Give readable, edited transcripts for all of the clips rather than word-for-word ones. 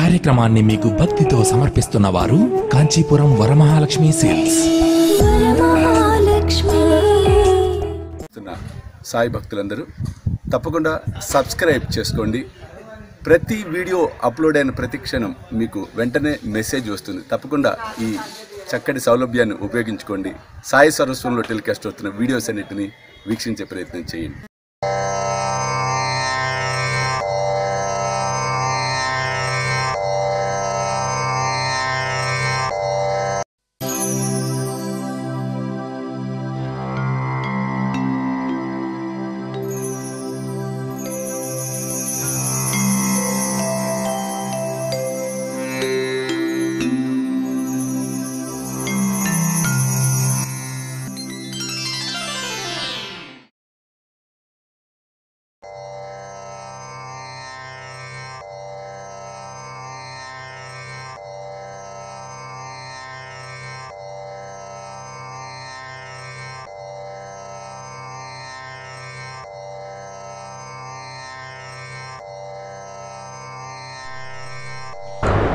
కార్యక్రమాన్ని మీకు భక్తితో సమర్పిస్తున్న వారు కాంచీపురం వరమహాలక్ష్మి సేల్స్. సాయి భక్తులందరూ తప్పకుండా సబ్స్క్రైబ్ చేసుకోండి. ప్రతి వీడియో అప్లోడ్ అయిన ప్రతి క్షణం మీకు వెంటనే మెసేజ్ వస్తుంది. తప్పకుండా ఈ చక్కటి సౌలభ్యాన్ని ఉపయోగించుకోండి. సాయి సర్వస్వంలో టెలికాస్ట్ అవుతున్న వీడియోస్ అన్నిటిని వీక్షించే ప్రయత్నం చేయండి.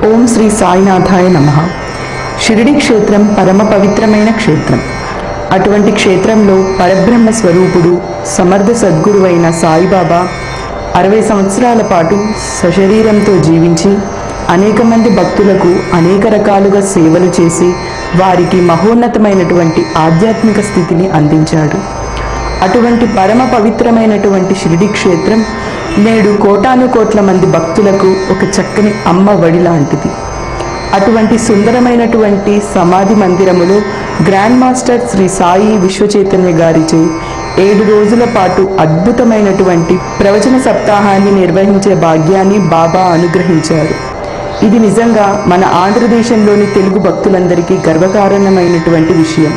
ఓం శ్రీ సాయినాథాయ నమః. షిరిడి క్షేత్రం పరమ పవిత్రమైన క్షేత్రం. అటువంటి క్షేత్రంలో పరబ్రహ్మ స్వరూపుడు సమర్థ సద్గురువైన సాయిబాబా 60 సంవత్సరాల పాటు సశరీరంతో జీవించి అనేక మంది భక్తులకు అనేక రకాలుగా సేవలు చేసి వారికి మహోన్నతమైనటువంటి ఆధ్యాత్మిక స్థితిని అందించాడు. అటువంటి పరమ పవిత్రమైనటువంటి షిరిడి క్షేత్రం నేడు కోటాను కోట్ల మంది భక్తులకు ఒక చక్కని అమ్మ వడి లాంటిది. అటువంటి సుందరమైనటువంటి సమాధి మందిరములో గ్రాండ్ మాస్టర్ శ్రీ సాయి విశ్వచైతన్య గారిచే 7 రోజుల పాటు అద్భుతమైనటువంటి ప్రవచన సప్తాహాన్ని నిర్వహించే భాగ్యాన్ని బాబా అనుగ్రహించారు. ఇది నిజంగా మన ఆంధ్రదేశంలోని తెలుగు భక్తులందరికీ గర్వకారణమైనటువంటి విషయం.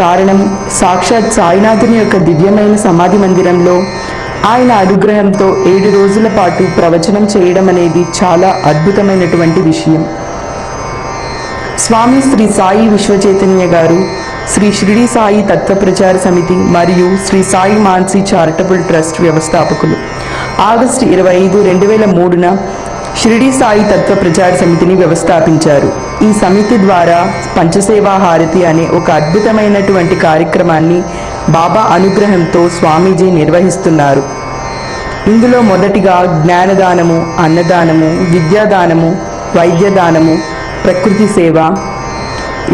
కారణం సాక్షాత్ సాయినాథుని యొక్క దివ్యమైన సమాధి మందిరంలో ఆయన అనుగ్రహంతో 7 రోజుల పాటు ప్రవచనం చేయడం అనేది చాలా అద్భుతమైనటువంటి విషయం. స్వామి శ్రీ సాయి విశ్వచైతన్య గారు శ్రీ షిరిడి సాయి తత్వ ప్రచార సమితి మరియు శ్రీ సాయి మాన్సీ చారిటబుల్ ట్రస్ట్ వ్యవస్థాపకులు. ఆగస్టు 25, 2003న షిరిడి సాయి తత్వ ప్రచార సమితిని వ్యవస్థాపించారు. ఈ సమితి ద్వారా పంచసేవా హారతి అనే ఒక అద్భుతమైనటువంటి కార్యక్రమాన్ని బాబా అనుగ్రహంతో స్వామీజీ నిర్వహిస్తున్నారు. ఇందులో మొదటిగా జ్ఞానదానము, అన్నదానము, విద్యాదానము, వైద్యదానము, ప్రకృతి సేవ,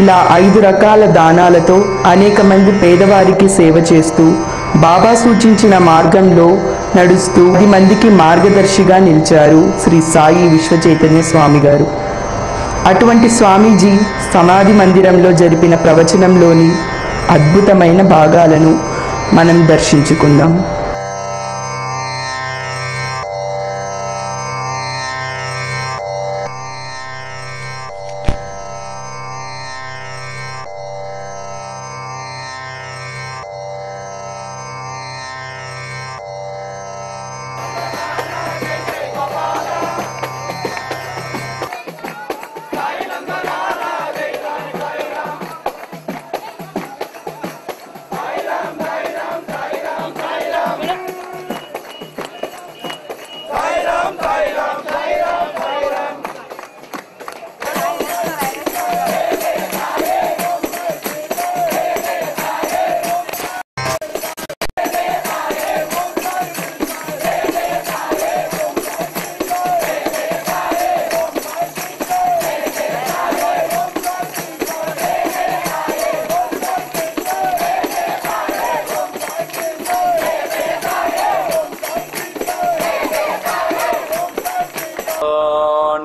ఇలా 5 రకాల దానాలతో అనేక మంది పేదవారికి సేవ చేస్తూ బాబా సూచించిన మార్గంలో నడుస్తూ 10 మందికి మార్గదర్శిగా నిలిచారు శ్రీ సాయి విశ్వచైతన్య స్వామి గారు. అటువంటి స్వామీజీ సమాధి మందిరంలో జరిపిన ప్రవచనంలోని అద్భుతమైన భాగాలను మనం దర్శించుకుందాం.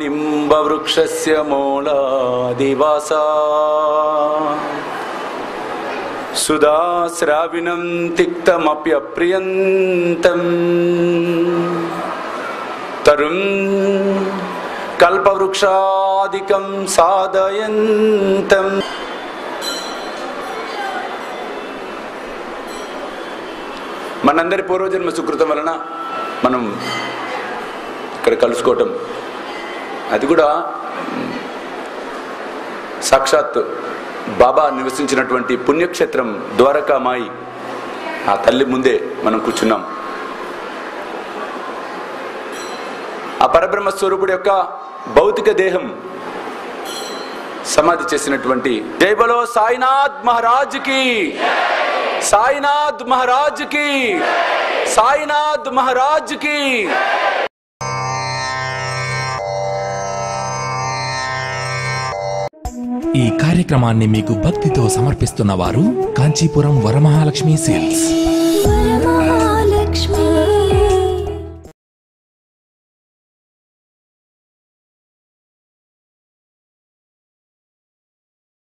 నింబవృక్షస్య మూలాదివాసా సుధాశ్రావిణం తిక్తమప్యప్రియంతం తరుం కల్పవృక్షాదికం సాధయంతం. మనందరి పూర్వజన్మ సుకృతం వలన మనం ఇక్కడ కలుసుకోవటం, అది కూడా సాక్షాత్ బాబా నివసించినటువంటి పుణ్యక్షేత్రం ద్వారకామాయి ఆ తల్లి ముందే మనం కూర్చున్నాం. ఆ పరబ్రహ్మ స్వరూపుడు యొక్క భౌతిక దేహం సమాధి చేసినటువంటి జై బలో సాయినాథ్ మహారాజ్ కి, సాయినాథ్ మహారాజ్ కి, సాయినాథ్ మహారాజ్ కి. ఈ కార్యక్రమాన్ని మీకు భక్తితో సమర్పిస్తున్న వారు కాంచీపురం వరమహాలక్ష్మి సేల్స్.